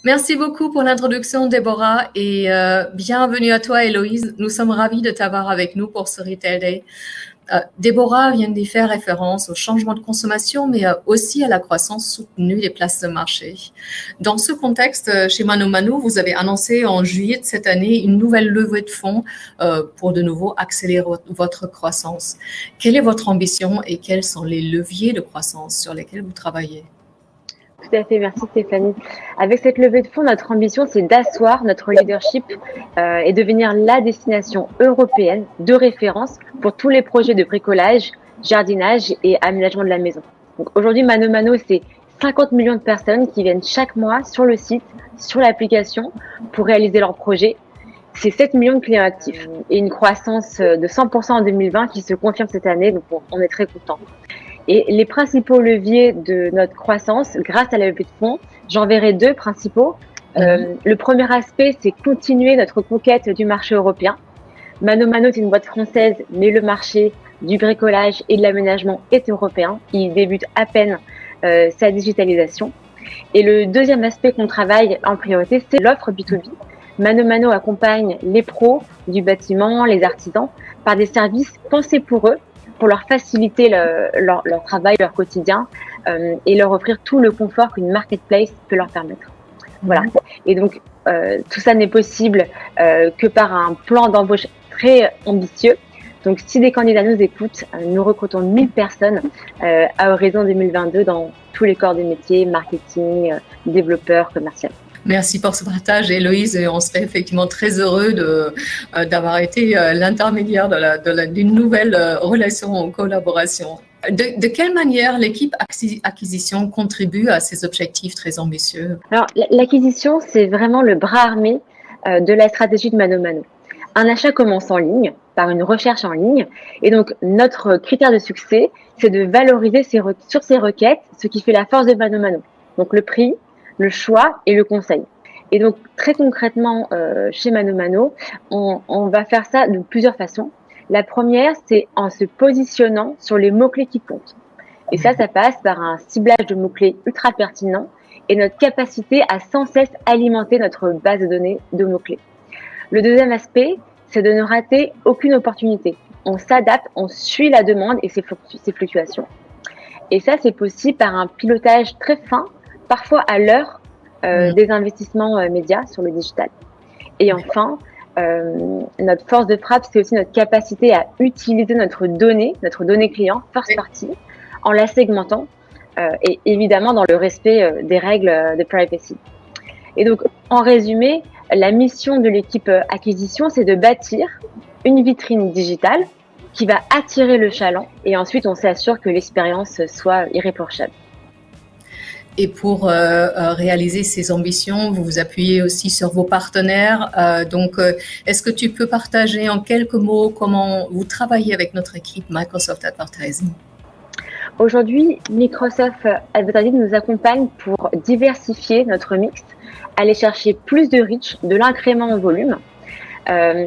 Merci beaucoup pour l'introduction, Déborah, et bienvenue à toi, Héloïse. Nous sommes ravis de t'avoir avec nous pour ce Retail Day. Déborah vient d'y faire référence au changement de consommation, mais aussi à la croissance soutenue des places de marché. Dans ce contexte, chez ManoMano, vous avez annoncé en juillet de cette année une nouvelle levée de fonds pour de nouveau accélérer votre croissance. Quelle est votre ambition et quels sont les leviers de croissance sur lesquels vous travaillez? Tout à fait, merci Stéphanie. Avec cette levée de fonds, notre ambition, c'est d'asseoir notre leadership et devenir la destination européenne de référence pour tous les projets de bricolage, jardinage et aménagement de la maison. Donc aujourd'hui, ManoMano, c'est 50 millions de personnes qui viennent chaque mois sur le site, sur l'application pour réaliser leurs projets. C'est 7 millions de clients actifs et une croissance de 100% en 2020 qui se confirme cette année, donc on est très contents. Et les principaux leviers de notre croissance, grâce à la levée de fonds, j'en verrai deux principaux. Le premier aspect, c'est continuer notre conquête du marché européen. ManoMano, c'est une boîte française, mais le marché du bricolage et de l'aménagement est européen. Il débute à peine sa digitalisation. Et le deuxième aspect qu'on travaille en priorité, c'est l'offre B2B. ManoMano accompagne les pros du bâtiment, les artisans, par des services pensés pour eux, pour leur faciliter leur travail, leur quotidien et leur offrir tout le confort qu'une marketplace peut leur permettre. Voilà. Et donc, tout ça n'est possible que par un plan d'embauche très ambitieux. Donc, si des candidats nous écoutent, nous recrutons 1000 personnes à horizon 2022 dans tous les corps des métiers, marketing, développeurs, commercial. Merci pour ce partage, Héloïse, et on serait effectivement très heureux d'avoir été l'intermédiaire d'une nouvelle relation en collaboration. De quelle manière l'équipe acquisition contribue à ces objectifs très ambitieux? Alors, l'acquisition, c'est vraiment le bras armé de la stratégie de ManoMano. Un achat commence en ligne, par une recherche en ligne, et donc notre critère de succès, c'est de valoriser sur ces requêtes ce qui fait la force de ManoMano. Donc le prix, le choix et le conseil. Et donc très concrètement, chez ManoMano, on va faire ça de plusieurs façons. La première, c'est en se positionnant sur les mots-clés qui comptent. Et ça passe par un ciblage de mots-clés ultra pertinent et notre capacité à sans cesse alimenter notre base de données de mots-clés. Le deuxième aspect, c'est de ne rater aucune opportunité. On s'adapte, on suit la demande et ses fluctuations. Et ça, c'est possible par un pilotage très fin, parfois à l'heure des investissements médias sur le digital. Et enfin, notre force de frappe, c'est aussi notre capacité à utiliser notre donnée client, first party, en la segmentant et évidemment dans le respect des règles de privacy. Et donc, en résumé, la mission de l'équipe acquisition, c'est de bâtir une vitrine digitale qui va attirer le chaland et ensuite on s'assure que l'expérience soit irréprochable. Et pour réaliser ces ambitions, vous vous appuyez aussi sur vos partenaires. Est-ce que tu peux partager en quelques mots comment vous travaillez avec notre équipe Microsoft Advertising? Aujourd'hui, Microsoft Advertising nous accompagne pour diversifier notre mix, aller chercher plus de reach, de l'incrément en volume.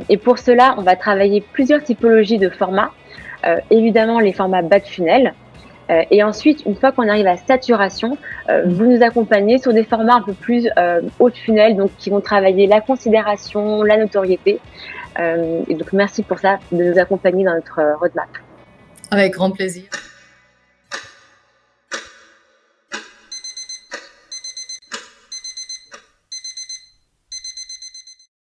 Et pour cela, on va travailler plusieurs typologies de formats. Évidemment, les formats bas de funnel. Et ensuite, une fois qu'on arrive à saturation, vous nous accompagnez sur des formats un peu plus haut de funnel, donc qui vont travailler la considération, la notoriété. Et donc, merci pour ça, de nous accompagner dans notre roadmap. Avec grand plaisir.